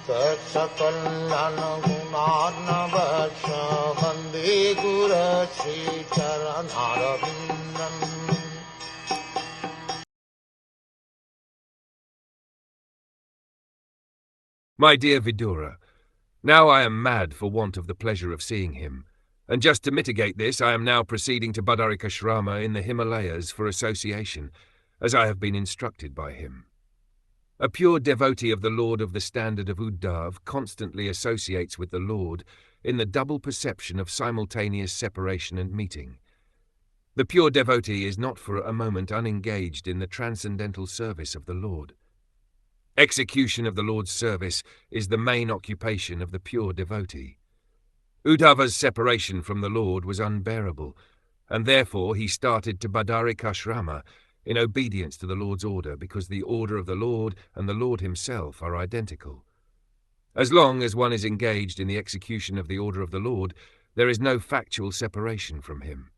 Saksakalyan gunarnavasya Vande Guru Sri Charanaravindan. My dear Vidura, now I am mad for want of the pleasure of seeing him, and just to mitigate this I am now proceeding to Badarikāśrama in the Himalayas for association, as I have been instructed by him. A pure devotee of the Lord of the standard of Uddhav constantly associates with the Lord in the double perception of simultaneous separation and meeting. The pure devotee is not for a moment unengaged in the transcendental service of the Lord. Execution of the Lord's service is the main occupation of the pure devotee. Uddhava's separation from the Lord was unbearable, and therefore he started to Badarikāśrama in obedience to the Lord's order, because the order of the Lord and the Lord himself are identical. As long as one is engaged in the execution of the order of the Lord, there is no factual separation from him.